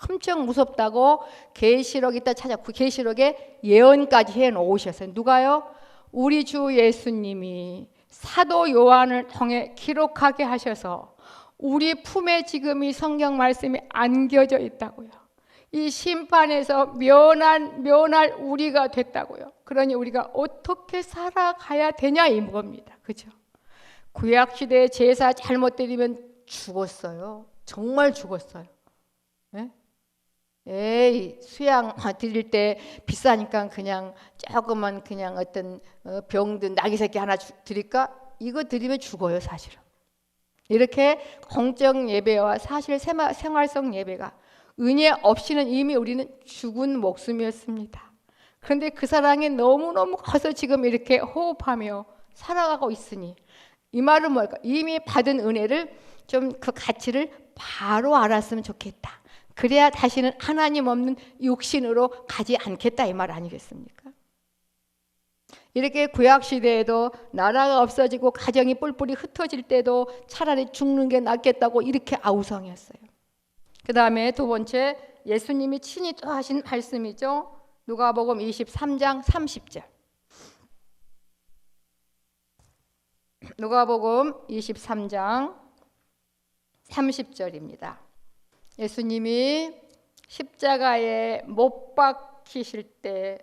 엄청 무섭다고 계시록 이따 찾아보고 계시록에 예언까지 해 놓으셨어요. 누가요? 우리 주 예수님이 사도 요한을 통해 기록하게 하셔서 우리 품에 지금 이 성경 말씀이 안겨져 있다고요. 이 심판에서 면할 우리가 됐다고요. 그러니 우리가 어떻게 살아가야 되냐 이 겁니다. 그죠? 구약 시대의 제사 잘못 드리면 죽었어요. 정말 죽었어요. 네? 에이 수양 드릴 때 비싸니까 그냥 조그만 그냥 어떤 병든 나귀 새끼 하나 드릴까? 이거 드리면 죽어요 사실은. 이렇게 공적 예배와 사실 생활성 예배가 은혜 없이는 이미 우리는 죽은 목숨이었습니다. 그런데 그 사랑이 너무너무 커서 지금 이렇게 호흡하며 살아가고 있으니 이 말은 뭘까? 이미 받은 은혜를 좀 그 가치를 바로 알았으면 좋겠다. 그래야 다시는 하나님 없는 육신으로 가지 않겠다 이 말 아니겠습니까? 이렇게 구약시대에도 나라가 없어지고 가정이 뿔뿔이 흩어질 때도 차라리 죽는 게 낫겠다고 이렇게 아우성이었어요. 그 다음에 두 번째 예수님이 친히 또 하신 말씀이죠. 누가복음 23장 30절. 누가복음 23장 30절입니다. 예수님이 십자가에 못 박히실 때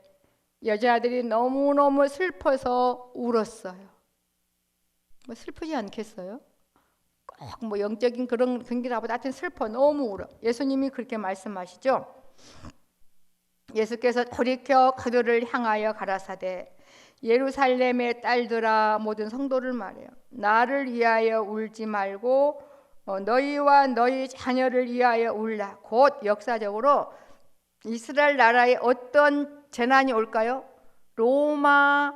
여자들이 너무너무 슬퍼서 울었어요. 뭐 슬프지 않겠어요? 꼭 뭐 영적인 그런 경기라보다 하여튼 슬퍼, 너무 울어. 예수님이 그렇게 말씀하시죠. 예수께서 돌이켜 그들을 향하여 가라사대 예루살렘의 딸들아, 모든 성도를 말해요. 나를 위하여 울지 말고 너희와 너희 자녀를 위하여 울라. 곧 역사적으로 이스라엘 나라에 어떤 재난이 올까요? 로마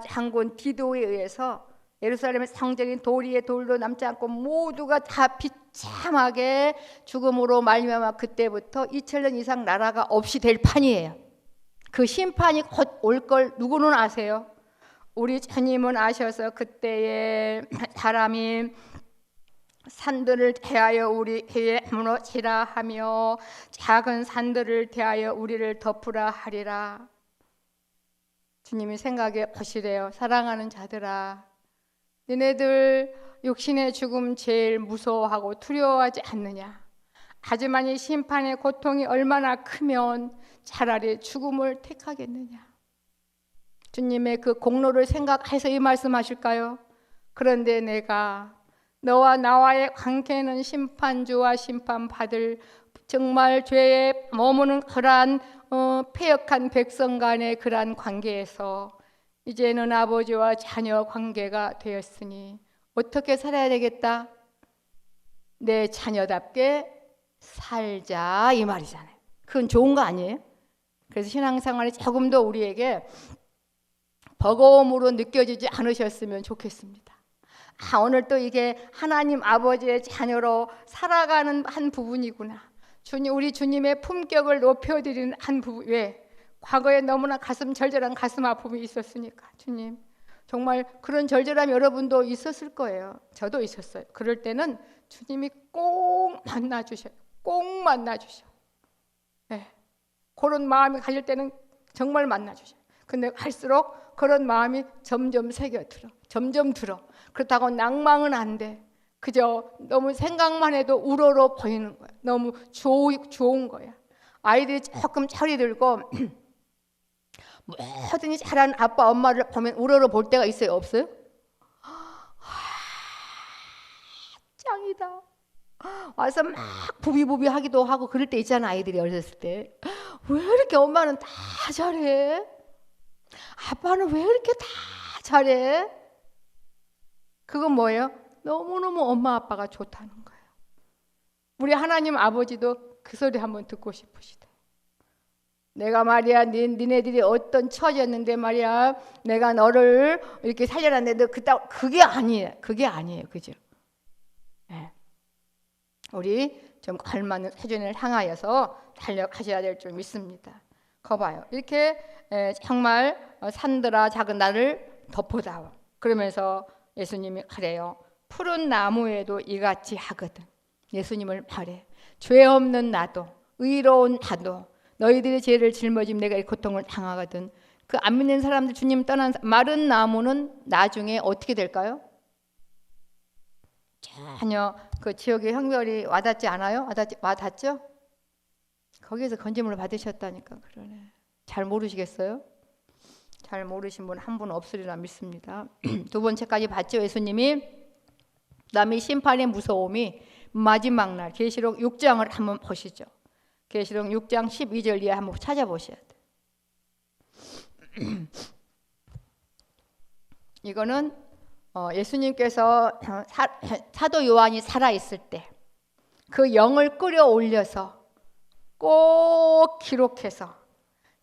장군 디도에 의해서 예루살렘의 성적인 도리에 돌도 남지 않고 모두가 다 비참하게 죽음으로 말미암아 그때부터 2000년 이상 나라가 없이 될 판이에요. 그 심판이 곧 올 걸 누구는 아세요? 우리 주님은 아셔서 그때에 사람이 산들을 대하여 우리 위에 무너지라 하며 작은 산들을 대하여 우리를 덮으라 하리라. 주님이 생각해 보시래요. 사랑하는 자들아, 너네들 육신의 죽음 제일 무서워하고 두려워하지 않느냐? 하지만 이 심판의 고통이 얼마나 크면 차라리 죽음을 택하겠느냐? 주님의 그 공로를 생각해서 이 말씀하실까요? 그런데 내가 너와 나와의 관계는 심판주와 심판받을 정말 죄에 머무는 그러한 패역한 백성 간의 그러한 관계에서 이제는 아버지와 자녀 관계가 되었으니 어떻게 살아야 되겠다? 내 자녀답게 살자, 이 말이잖아요. 그건 좋은 거 아니에요? 그래서 신앙생활이 조금 더 우리에게 버거움으로 느껴지지 않으셨으면 좋겠습니다. 오늘 또 이게 하나님 아버지의 자녀로 살아가는 한 부분이구나. 우리 주님의 품격을 높여드리는 한 부분. 왜? 과거에 너무나 절절한 가슴 아픔이 있었으니까. 주님, 정말 그런 절절함 여러분도 있었을 거예요. 저도 있었어요. 그럴 때는 주님이 꼭 만나주셔요. 꼭 만나주셔. 네. 그런 마음이 가질 때는 정말 만나주셔요. 근데 갈수록 그런 마음이 점점 새겨들어. 점점 들어. 그렇다고 낭망은 안 돼. 그저 너무 생각만 해도 우러러 보이는 거야. 너무 좋은 거야. 아이들이 조금 철이 들고 뭐든지 잘하는 아빠 엄마를 보면 우러러 볼 때가 있어요? 없어요? 짱이다. 와서 막 부비부비 하기도 하고 그럴 때 있잖아. 아이들이 어렸을 때. 왜 이렇게 엄마는 다 잘해? 아빠는 왜 이렇게 다 잘해? 그건 뭐예요? 너무너무 엄마 아빠가 좋다는 거예요. 우리 하나님 아버지도 그 소리 한번 듣고 싶으시대. 내가 말이야, 니네들이 어떤 처지였는데 말이야, 내가 너를 이렇게 살려놨는데 그게 아니에요. 그게 아니에요. 그죠? 네. 우리 좀 걸맞는 수준을 향하여서 달려가셔야 될 줄 믿습니다. 거봐요. 이렇게 정말 산들아 작은 나를 덮어다오. 그러면서 예수님이 그래요. 푸른 나무에도 이같이 하거든. 예수님을 말해. 죄 없는 나도, 의로운 나도 너희들의 죄를 짊어지면 내가 이 고통을 당하거든. 그 안 믿는 사람들, 주님 떠난 마른 나무는 나중에 어떻게 될까요? 전혀 그 지역의 형별이 와닿지 않아요? 와닿죠? 거기에서 건짐을 받으셨다니까. 그러네. 잘 모르시겠어요? 잘 모르신 분 한 분 없으리라 믿습니다. 두 번째까지 봤죠. 예수님이 남의 심판의 무서움이 마지막 날 계시록 6장을 한번 보시죠. 계시록 6장 12절 이하 한번 찾아보셔야 돼요. 이거는 예수님께서 사도 요한이 살아있을 때 그 영을 끌어올려서 꼭 기록해서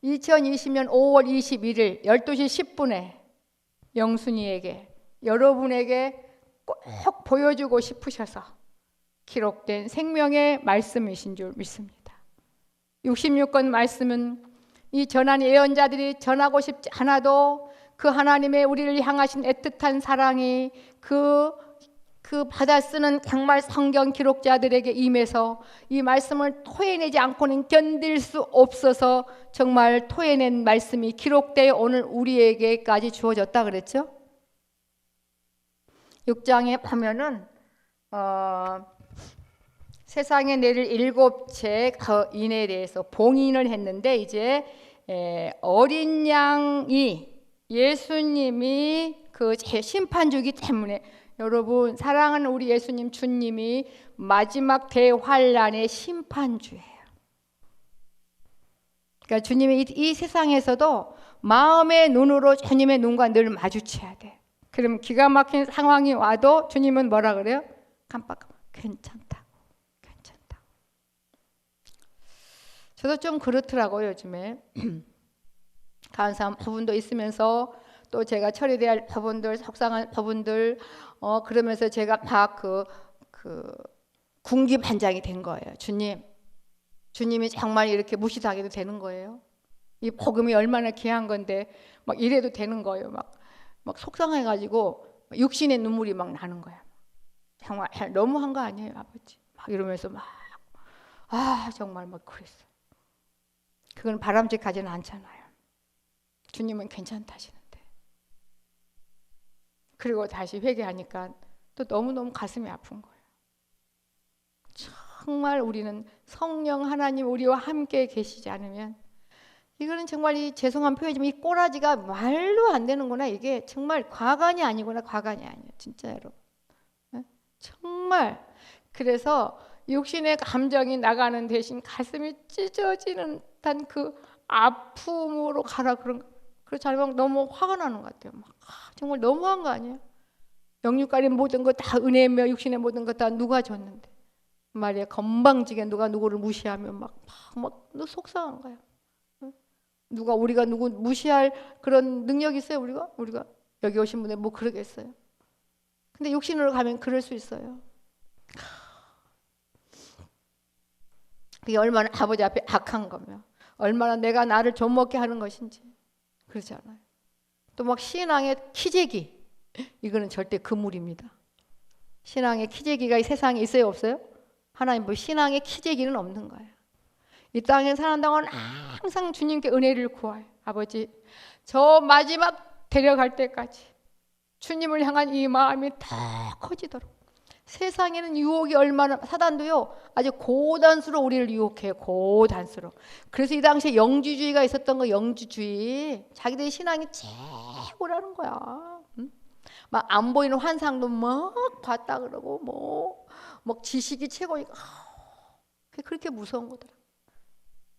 2020년 5월 21일 12시 10분에 영순이에게, 여러분에게 꼭 보여주고 싶으셔서 기록된 생명의 말씀이신 줄 믿습니다. 66권 말씀은 이 전한 예언자들이 전하고 싶지 않아도 그 하나님의 우리를 향하신 애틋한 사랑이 그 받아 쓰는 정말 성경 기록자들에게 임해서 이 말씀을 토해내지 않고는 견딜 수 없어서 정말 토해낸 말씀이 기록되어 오늘 우리에게까지 주어졌다 그랬죠? 6장에 보면은 세상에 내릴 7 거인에 대해서 봉인을 했는데 이제 어린 양이 예수님이 그 심판주기 때문에 여러분 사랑하는 우리 예수님 주님이 마지막 대환란의 심판주예요. 그러니까 주님이 이 세상에서도 마음의 눈으로 주님의 눈과 늘 마주쳐야 돼. 그럼 기가 막힌 상황이 와도 주님은 뭐라 그래요? 깜빡깜빡 괜찮다고. 저도 좀 그렇더라고요 요즘에. 감사한 부분도 있으면서 또 제가 처리돼야 할 부분들, 속상한 부분들, 그러면서 제가 막 군기반장이 된 거예요. 주님이 정말 이렇게 무시당해도 되는 거예요? 이 복음이 얼마나 귀한 건데 막 이래도 되는 거예요. 막 속상해가지고 육신의 눈물이 막 나는 거야. 정말 너무한 거 아니에요, 아버지? 막 이러면서 정말 막 그랬어. 그건 바람직하지는 않잖아요. 주님은 괜찮다시는데. 그리고 다시 회개하니까 또 너무너무 가슴이 아픈 거예요. 정말 우리는 성령 하나님 우리와 함께 계시지 않으면 이거는 정말 이 죄송한 표현이지만 이 꼬라지가 말도 안 되는구나. 이게 정말 과간이 아니구나. 과간이 아니에요. 진짜 여러분. 정말 그래서 육신의 감정이 나가는 대신 가슴이 찢어지는 듯한 그 아픔으로 가라 그렇지 않으면 너무 화가 나는 것 같아요. 정말 너무한 거 아니에요? 영육간의 모든 것 다 은혜며 육신의 모든 것 다 누가 줬는데 말이야 건방지게 누가 누구를 무시하면 막 속상한 거야. 우리가 누구 무시할 그런 능력이 있어요? 우리가 여기 오신 분들 뭐 그러겠어요? 근데 육신으로 가면 그럴 수 있어요. 그게 얼마나 아버지 앞에 악한 거며 얼마나 내가 나를 좀먹게 하는 것인지 그렇지 않아요? 또 막 신앙의 키재기 이거는 절대 금물입니다. 신앙의 키재기가 이 세상에 있어요 없어요? 하나님 뭐 신앙의 키재기는 없는 거예요. 이 땅에 사는 동안 항상 주님께 은혜를 구해요. 아버지 저 마지막 데려갈 때까지 주님을 향한 이 마음이 더 커지도록. 세상에는 유혹이 얼마나 사단도요 아주 고단수로 우리를 유혹해요. 고단수로. 그래서 이 당시에 영주주의가 있었던 거. 영주주의 자기들의 신앙이 최고라는 거야. 막 안 보이는 환상도 막 봤다 그러고 뭐 지식이 최고니까 그렇게 무서운 거더라.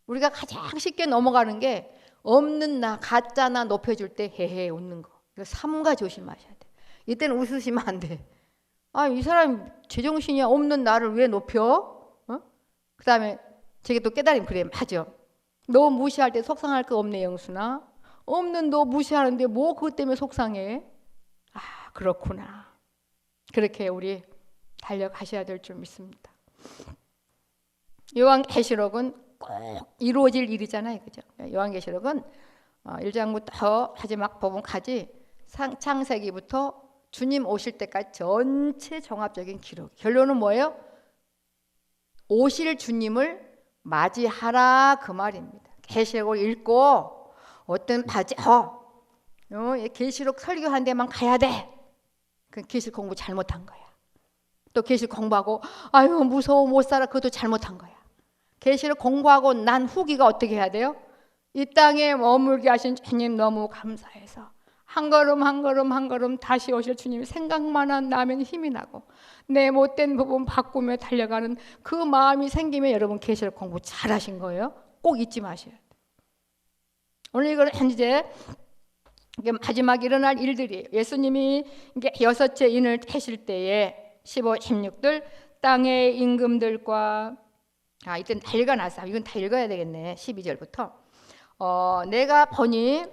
우리가 가장 쉽게 넘어가는 게 없는 나 가짜나 높여줄 때 헤헤 웃는 거. 이거 삼가 조심하셔야 돼. 이때는 웃으시면 안 돼. 이 사람 제정신이야. 없는 나를 왜 높여? 그 다음에 제게 또 깨달으면 그래. 맞아. 너 무시할 때 속상할 거 없네 영수나. 없는 너 무시하는데 뭐 그것 때문에 속상해? 그렇구나. 그렇게 우리 달려가셔야 될 줄 믿습니다. 요한계시록은 꼭 이루어질 일이잖아요. 그죠? 요한계시록은 1장부터 마지막 부분까지 창세기부터 주님 오실 때까지 전체 종합적인 기록. 결론은 뭐예요? 오실 주님을 맞이하라 그 말입니다. 계시록을 읽고 어떤 계시록 설교한 데만 가야 돼. 그 계시록 공부 잘못한 거야. 또 계시록 공부하고 무서워 못 살아 그것도 잘못한 거야. 계시록 공부하고 난 후기가 어떻게 해야 돼요? 이 땅에 머물게 하신 주님 너무 감사해서 한 걸음 한 걸음 한 걸음 다시 오실 주님 생각만 나면 힘이 나고 내 못된 부분 바꾸며 달려가는 그 마음이 생기면 여러분 계시록 공부 잘하신 거예요. 꼭 잊지 마셔야 돼요. 오늘 이걸 이제 마지막 일어날 일들이에요. 예수님이 이게 여섯째 인을 떼실 때에 15, 16들 땅의 임금들과 이때는 다 읽어놨어. 이건 다 읽어야 되겠네. 12절부터 내가 보니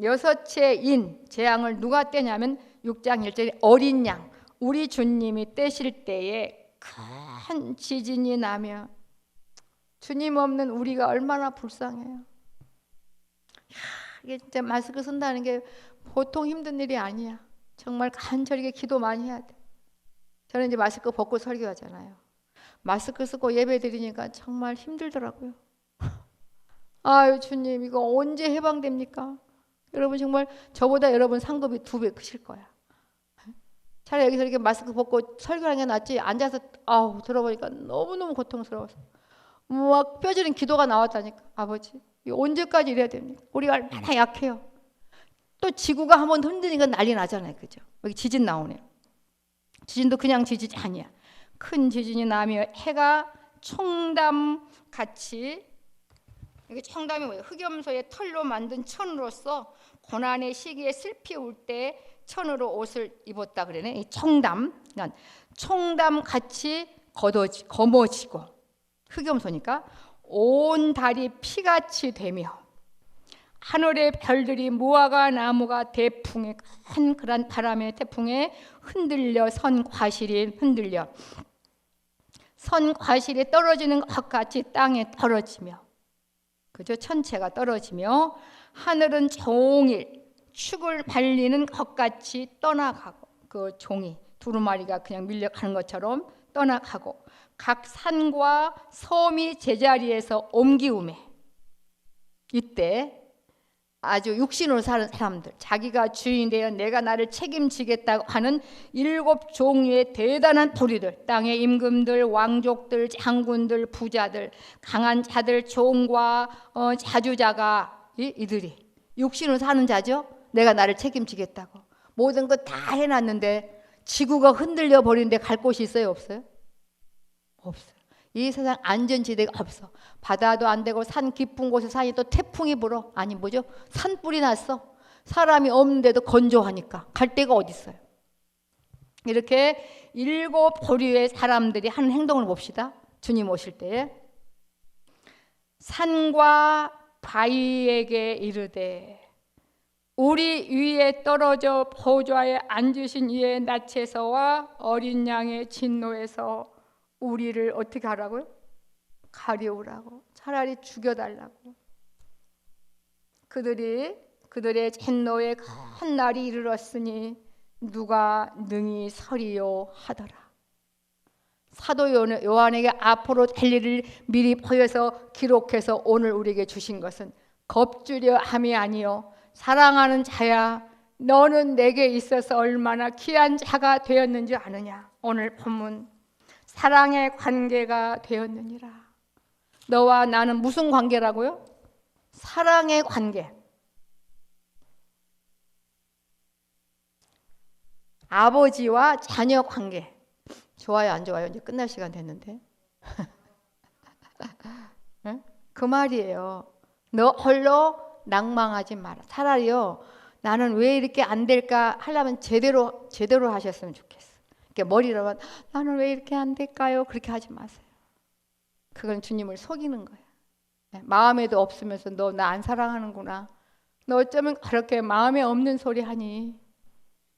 여섯째 인 재앙을 누가 떼냐면 6장 1절에 어린 양 우리 주님이 떼실 때에 큰 지진이 나며 주님 없는 우리가 얼마나 불쌍해요. 이게 진짜 마스크 쓴다는 게 보통 힘든 일이 아니야. 정말 간절하게 기도 많이 해야 돼. 저는 이제 마스크 벗고 설교하잖아요. 마스크 쓰고 예배 드리니까 정말 힘들더라고요. 주님 이거 언제 해방됩니까? 여러분 정말 저보다 여러분 상급이 2배 크실 거야. 차라리 여기서 이렇게 마스크 벗고 설교하는 게 낫지. 앉아서 들어보니까 너무너무 고통스러워서 막 뼈저린 기도가 나왔다니까. 아버지, 언제까지 이래야 됩니까? 우리가 얼마나 약해요. 또 지구가 한번 흔드니까 난리 나잖아요. 그죠? 여기 지진 나오네요. 지진도 그냥 지진이 아니야. 큰 지진이 나면 해가 청담같이, 이게 청담이 뭐예요? 흑염소의 털로 만든 천으로서 고난의 시기에 슬피 울 때 천으로 옷을 입었다 그러네. 이 청담, 그러니까 청담같이 거머지고, 흑염소니까 온 달이 피같이 되며 하늘의 별들이 무화과 나무가 대풍에, 큰 그런 바람의 태풍에 흔들려 선 과실이 흔들려 선 과실이 떨어지는 것 같이 땅에 떨어지며, 그죠? 천체가 떨어지며 하늘은 종일 축을 발리는 것 같이 떠나가고, 그 종이 두루마리가 그냥 밀려가는 것처럼 떠나가고, 각 산과 섬이 제자리에서 옮기우매, 이때 아주 육신으로 사는 사람들, 자기가 주인이 되어 내가 나를 책임지겠다고 하는 7 종류의 대단한 도리들, 땅의 임금들, 왕족들, 장군들, 부자들, 강한 자들, 종과 자주자가, 이들이 육신으로 사는 자죠. 내가 나를 책임지겠다고 모든 것 다 해놨는데 지구가 흔들려 버리는데 갈 곳이 있어요? 없어요? 없어요. 이 세상 안전지대가 없어. 바다도 안 되고 산 깊은 곳에 산이 또 태풍이 불어. 아니 뭐죠? 산불이 났어. 사람이 없는데도 건조하니까 갈 데가 어디 있어요? 이렇게 7 보류의 사람들이 하는 행동을 봅시다. 주님 오실 때에 산과 바위에게 이르되 우리 위에 떨어져 보좌에 앉으신 이의 낯에서와 어린 양의 진노에서 우리를 어떻게 하라고요? 가려우라고. 차라리 죽여달라고. 그들의 진노의 큰 날이 이르렀으니 누가 능히 서리요 하더라. 사도 요한에게 앞으로 될 일을 미리 보여서 기록해서 오늘 우리에게 주신 것은 겁주려 함이 아니요 사랑하는 자야, 너는 내게 있어서 얼마나 귀한 자가 되었는지 아느냐. 오늘 본문 사랑의 관계가 되었느니라. 너와 나는 무슨 관계라고요? 사랑의 관계. 아버지와 자녀 관계. 좋아요, 안 좋아요? 이제 끝날 시간 됐는데. 그 말이에요. 너 홀로 낭망하지 마라. 차라리요, 나는 왜 이렇게 안 될까 하려면 제대로 하셨으면 좋겠어. 이렇게 머리로만 나는 왜 이렇게 안 될까요? 그렇게 하지 마세요. 그건 주님을 속이는 거예요. 마음에도 없으면서 너 나 안 사랑하는구나. 너 어쩌면 그렇게 마음에 없는 소리 하니.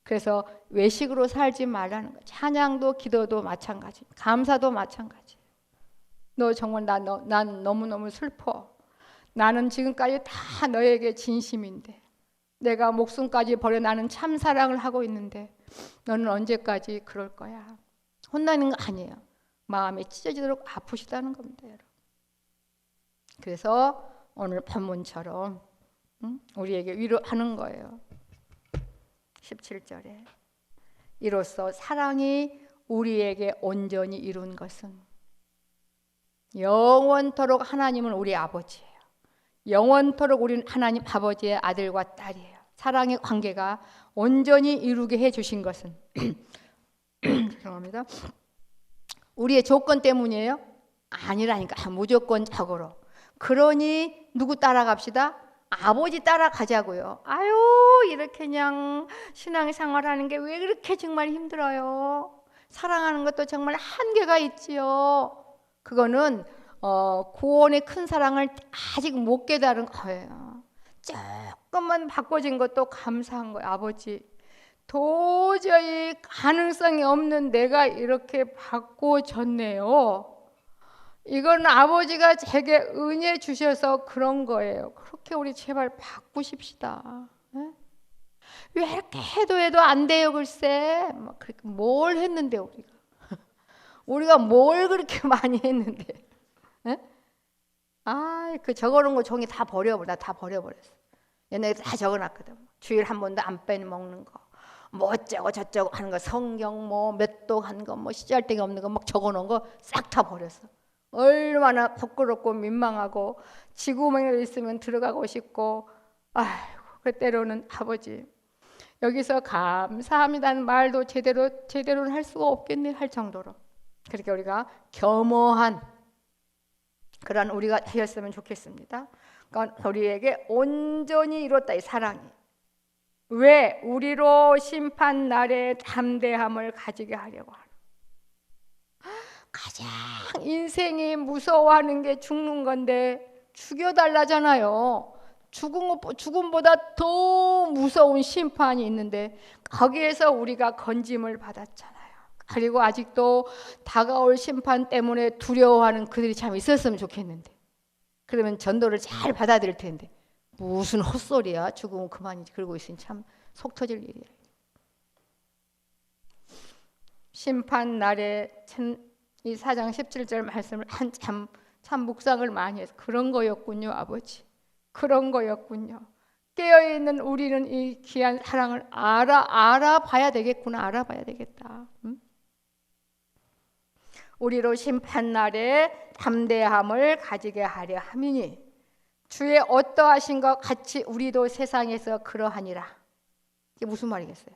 그래서 외식으로 살지 말라는 거예요. 찬양도 기도도 마찬가지, 감사도 마찬가지. 너 정말 난 너무너무 슬퍼. 나는 지금까지 다 너에게 진심인데, 내가 목숨까지 버려 나는 참 사랑을 하고 있는데 너는 언제까지 그럴 거야. 혼나는 거 아니에요. 마음에 찢어지도록 아프시다는 겁니다, 여러분. 그래서 오늘 본문처럼 우리에게 위로하는 거예요. 17절에 이로써 사랑이 우리에게 온전히 이룬 것은 영원토록 하나님은 우리 아버지예요. 영원토록 우리는 하나님 아버지의 아들과 딸이에요. 사랑의 관계가 온전히 이루게 해주신 것은 죄송합니다. 우리의 조건 때문이에요? 아니라니까. 무조건적으로. 그러니 누구 따라갑시다? 아버지 따라가자고요. 아유, 이렇게 그냥 신앙생활하는 게 왜 그렇게 정말 힘들어요? 사랑하는 것도 정말 한계가 있지요. 그거는 구원의 큰 사랑을 아직 못 깨달은 거예요. 조금만 바꿔진 것도 감사한 거예요. 아버지, 도저히 가능성이 없는 내가 이렇게 바꿔졌네요. 이건 아버지가 제게 은혜 주셔서 그런 거예요. 그렇게 우리 제발 바꾸십시다. 네? 왜 이렇게 해도 안 돼요, 글쎄. 뭘 했는데 우리가 뭘 그렇게 많이 했는데. 네? 그 적어놓은 거 종이 다 버려버려. 나 다 버려버렸어. 옛날에 다 적어놨거든. 주일 한 번도 안 빼먹는 거, 뭐 어쩌고 저쩌고 하는 거, 성경 뭐 몇 도 한 거, 뭐 시잘데기 없는 거 막 적어놓은 거 싹 다 버렸어. 얼마나 부끄럽고 민망하고 지구멍에 있으면 들어가고 싶고, 아이고, 그 때로는 아버지 여기서 감사합니다는 말도 제대로는 할 수가 없겠네 할 정도로 그렇게 우리가 겸허한 그런 우리가 되었으면 좋겠습니다. 그러니까 우리에게 온전히 이뤘다 이 사랑이. 왜 우리로 심판 날에 담대함을 가지게 하려고 하나? 가장 인생이 무서워하는 게 죽는 건데 죽여달라잖아요. 죽음보다 더 무서운 심판이 있는데 거기에서 우리가 건짐을 받았잖아요. 그리고 아직도 다가올 심판 때문에 두려워하는 그들이 참 있었으면 좋겠는데 그러면 전도를 잘 받아들일 텐데 무슨 헛소리야. 죽으면 그만이지. 그러고 있으니 참 속 터질 일이야. 심판 날에 이 4장 17절 말씀을 한참 참 묵상을 많이 해서 그런 거였군요. 아버지. 그런 거였군요. 깨어있는 우리는 이 귀한 사랑을 알아봐야 되겠구나. 알아봐야 되겠다. 응? 우리로 심판날에 담대함을 가지게 하려 함이니 주의 어떠하신 것 같이 우리도 세상에서 그러하니라. 이게 무슨 말이겠어요?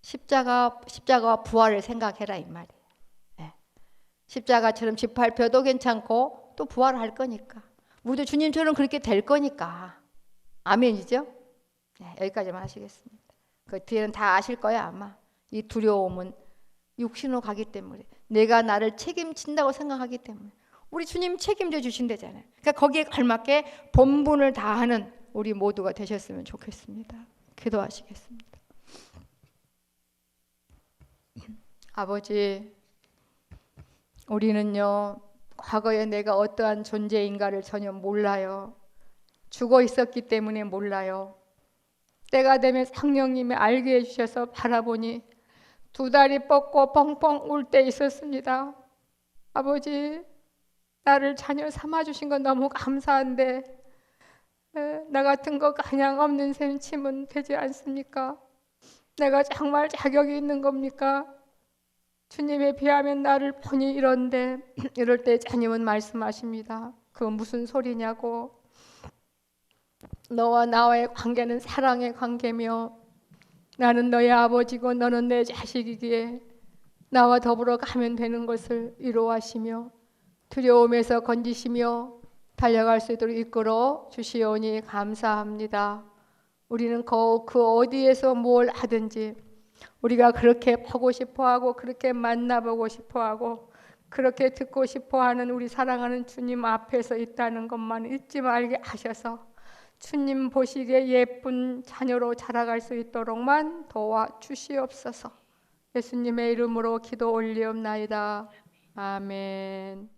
십자가와 부활을 생각해라 이 말이에요. 네. 십자가처럼 짓밟혀도 괜찮고 또 부활할 거니까 우리도 주님처럼 그렇게 될 거니까 아멘이죠? 네, 여기까지만 하시겠습니다. 그 뒤에는 다 아실 거야 아마. 이 두려움은 육신으로 가기 때문에 내가 나를 책임진다고 생각하기 때문에 우리 주님 책임져 주신다잖아요. 그러니까 거기에 걸맞게 본분을 다하는 우리 모두가 되셨으면 좋겠습니다. 기도하시겠습니다. 아버지, 우리는요 과거에 내가 어떠한 존재인가를 전혀 몰라요. 죽어 있었기 때문에 몰라요. 때가 되면 성령님이 알게 해주셔서 바라보니 두 다리 뻗고 펑펑 울 때 있었습니다. 아버지, 나를 자녀 삼아주신 건 너무 감사한데 나 같은 거 가냥 없는 셈 치면 되지 않습니까? 내가 정말 자격이 있는 겁니까? 주님에 비하면 나를 보니 이런데 이럴 때 자님은 말씀하십니다. 그건 무슨 소리냐고. 너와 나와의 관계는 사랑의 관계며 나는 너의 아버지고 너는 내 자식이기에 나와 더불어 가면 되는 것을 위로하시며 두려움에서 건지시며 달려갈 수 있도록 이끌어 주시오니 감사합니다. 우리는 그 어디에서 뭘 하든지 우리가 그렇게 보고 싶어하고 그렇게 만나보고 싶어하고 그렇게 듣고 싶어하는 우리 사랑하는 주님 앞에서 있다는 것만 잊지 말게 하셔서 주님 보시기에 예쁜 자녀로 자라갈 수 있도록만 도와주시옵소서. 예수님의 이름으로 기도 올리옵나이다. 아멘.